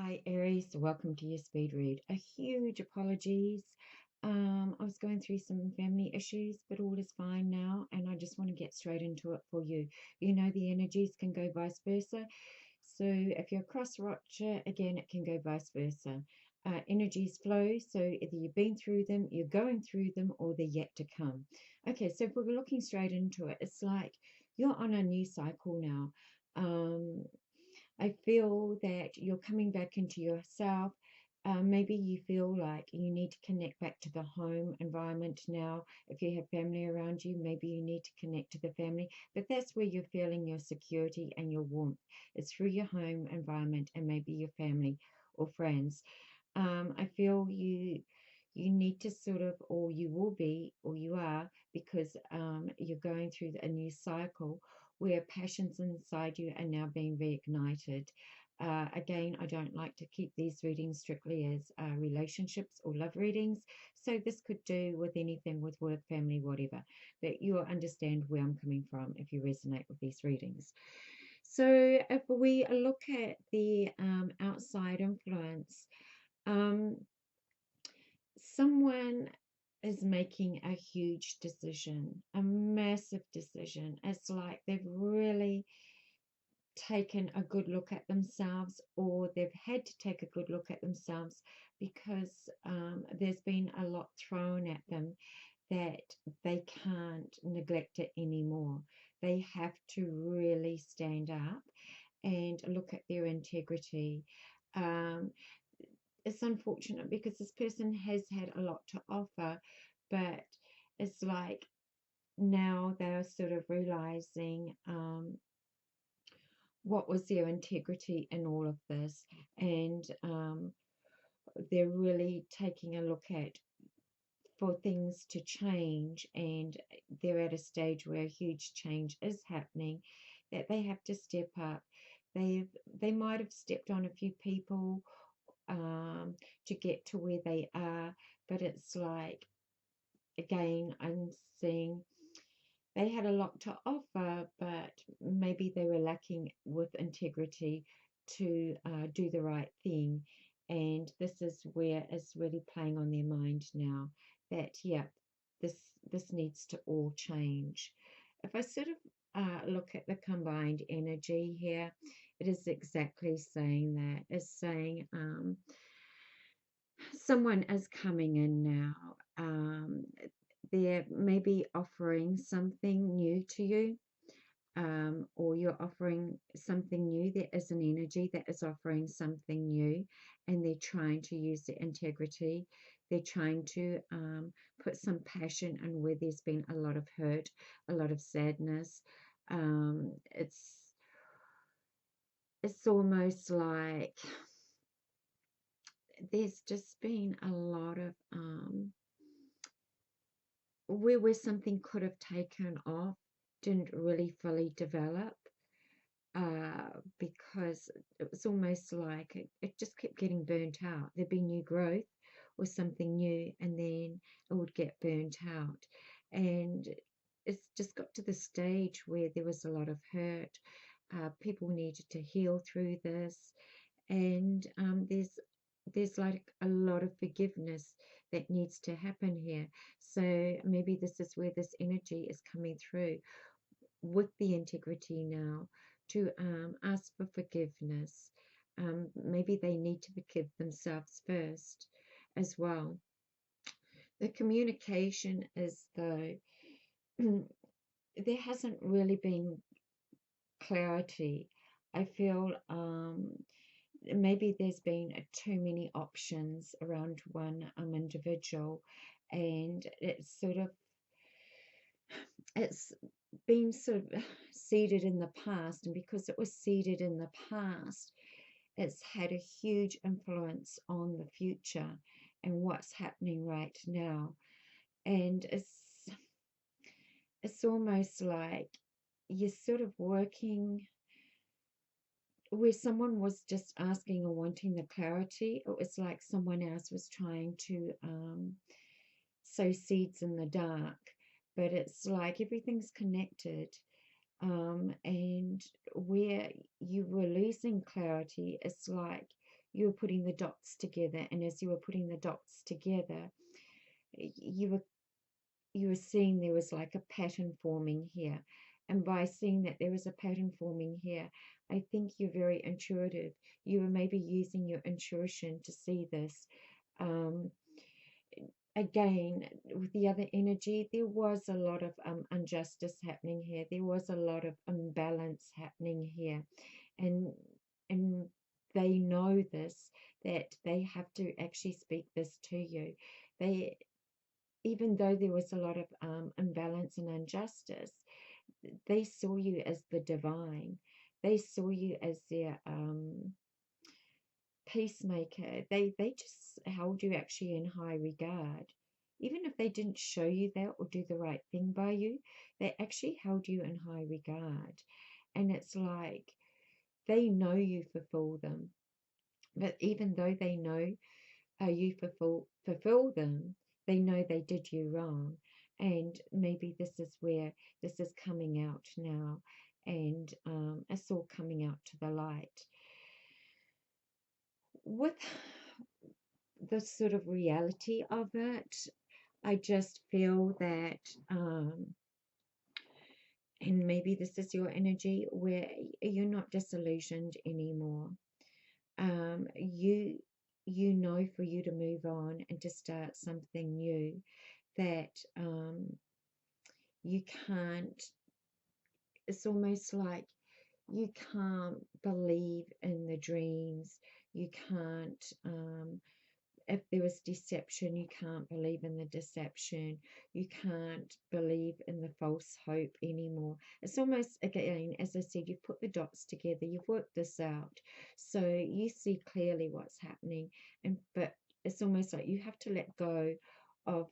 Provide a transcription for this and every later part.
Hi, Aries. Welcome to your speed read. A huge apologies. I was going through some family issues, but all is fine now, and I just want to get straight into it for you. You know, the energies can go vice versa. So if you're cross watcher, again, it can go vice versa. Energies flow, so either you've been through them, you're going through them, or they're yet to come. Okay, so if we're looking straight into it, it's like you're on a new cycle now. I feel that you're coming back into yourself. Maybe you feel like you need to connect back to the home environment now. If you have family around you, maybe you need to connect to the family. But that's where you're feeling your security and your warmth. It's through your home environment and maybe your family or friends. I feel you need to sort of, or you will be, or you are, because you're going through a new cycle where passions inside you are now being reignited. Again, I don't like to keep these readings strictly as relationships or love readings. So this could do with anything with work, family, whatever. But you'll understand where I'm coming from if you resonate with these readings. So if we look at the outside influence, um, someone is making a huge decision, a massive decision. It's like they've really taken a good look at themselves, or they've had to take a good look at themselves because there's been a lot thrown at them that they can't neglect it anymore. They have to really stand up and look at their integrity. Um, it's unfortunate because this person has had a lot to offer, but it's like now they're sort of realizing what was their integrity in all of this, and they're really taking a look at for things to change, and they're at a stage where a huge change is happening that they have to step up. They might have stepped on a few people to get to where they are, but it's like, again, I'm seeing they had a lot to offer, but maybe they were lacking with integrity to do the right thing. And this is where it's really playing on their mind now that, yeah, this this needs to all change. If I sort of look at the combined energy here, it is exactly saying that. It's saying someone is coming in now. They're maybe offering something new to you, or you're offering something new. There is an energy that is offering something new, and they're trying to use the integrity. They're trying to put some passion in where there's been a lot of hurt, a lot of sadness. It's almost like there's just been a lot of where something could have taken off didn't really fully develop, because it was almost like it just kept getting burnt out. There'd be new growth or something new, and then it would get burnt out. And it's just got to the stage where there was a lot of hurt. People needed to heal through this, and there's like a lot of forgiveness that needs to happen here. So maybe this is where this energy is coming through with the integrity now to ask for forgiveness. Maybe they need to forgive themselves first as well. The communication is though there hasn't really been clarity. I feel maybe there's been too many options around one individual, and it's been sort of seeded in the past, and because it was seeded in the past, it's had a huge influence on the future and what's happening right now. And it's almost like you're sort of working where someone was just asking or wanting the clarity. It was like someone else was trying to sow seeds in the dark, but it's like everything's connected. And where you were losing clarity, it's like you were putting the dots together, and as you were putting the dots together, you were seeing there was like a pattern forming here. And by seeing that there was a pattern forming here, I think you're very intuitive. You were maybe using your intuition to see this. Um, Again, with the other energy, there was a lot of injustice happening here. There was a lot of imbalance happening here. And and they know this, that they have to actually speak this to you. They, even though there was a lot of imbalance and injustice, they saw you as the divine. They saw you as their peacemaker. They just held you actually in high regard. Even if they didn't show you that or do the right thing by you, they actually held you in high regard. And it's like they know you fulfill them. But even though they know you fulfill them, they know they did you wrong. And maybe this is where this is coming out now, and it's all coming out to the light. With the sort of reality of it, I just feel that, and maybe this is your energy, where you're not disillusioned anymore. You know, for you to move on and to start something new, that you can't, it's almost like you can't believe in the dreams. You can't, if there was deception, you can't believe in the deception. You can't believe in the false hope anymore. It's almost, again, as I said, you've put the dots together, you've worked this out. So you see clearly what's happening. But it's almost like you have to let go of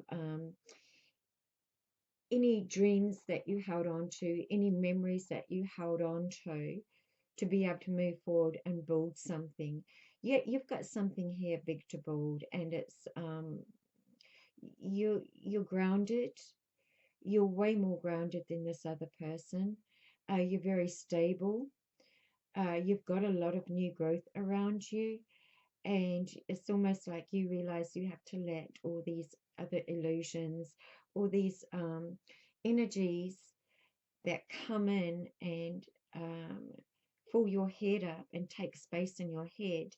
any dreams that you held on to, any memories that you held on to be able to move forward and build something. Yeah, you've got something here big to build, and it's you're grounded. You're way more grounded than this other person. You're very stable. You've got a lot of new growth around you, and it's almost like you realize you have to let all these other illusions, all these energies that come in and fill your head up and take space in your head,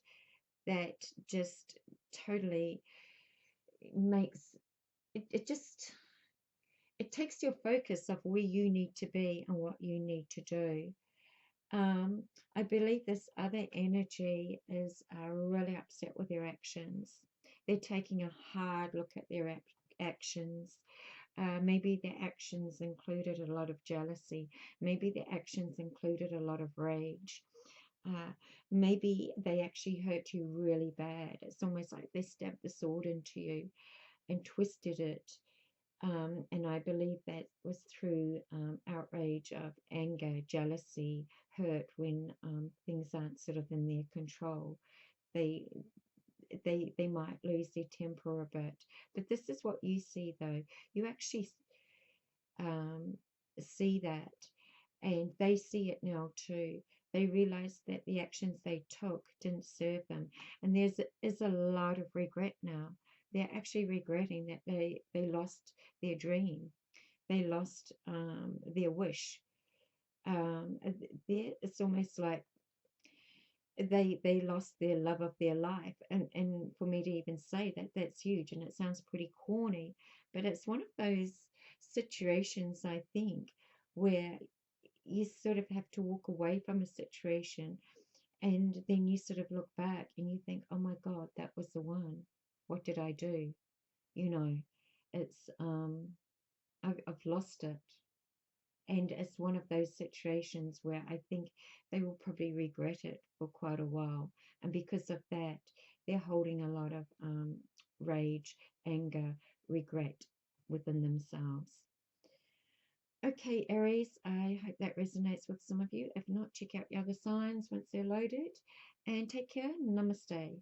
that just totally makes it just, it takes your focus of where you need to be and what you need to do. um, I believe this other energy is really upset with their actions. They're taking a hard look at their actions. Maybe their actions included a lot of jealousy. Maybe their actions included a lot of rage. Uh, Maybe they actually hurt you really bad. It's almost like they stabbed the sword into you and twisted it. And I believe that was through outrage of anger, jealousy, hurt, when things aren't sort of in their control. They they might lose their temper a bit. But this is what you see, though. You actually um, see that, and they see it now too. They realize that the actions they took didn't serve them, and is a lot of regret now. They're actually regretting that they lost their dream, they lost their wish. It's almost like they lost their love of their life. And for me to even say that, that's huge, and it sounds pretty corny, but it's one of those situations, I think, where you sort of have to walk away from a situation, and then you sort of look back and you think, oh my God, that was the one. What did I do? You know, it's I've lost it. And it's one of those situations where I think they will probably regret it for quite a while. And because of that, they're holding a lot of rage, anger, regret within themselves. Okay, Aries, I hope that resonates with some of you. If not, check out the other signs once they're loaded. And take care. Namaste.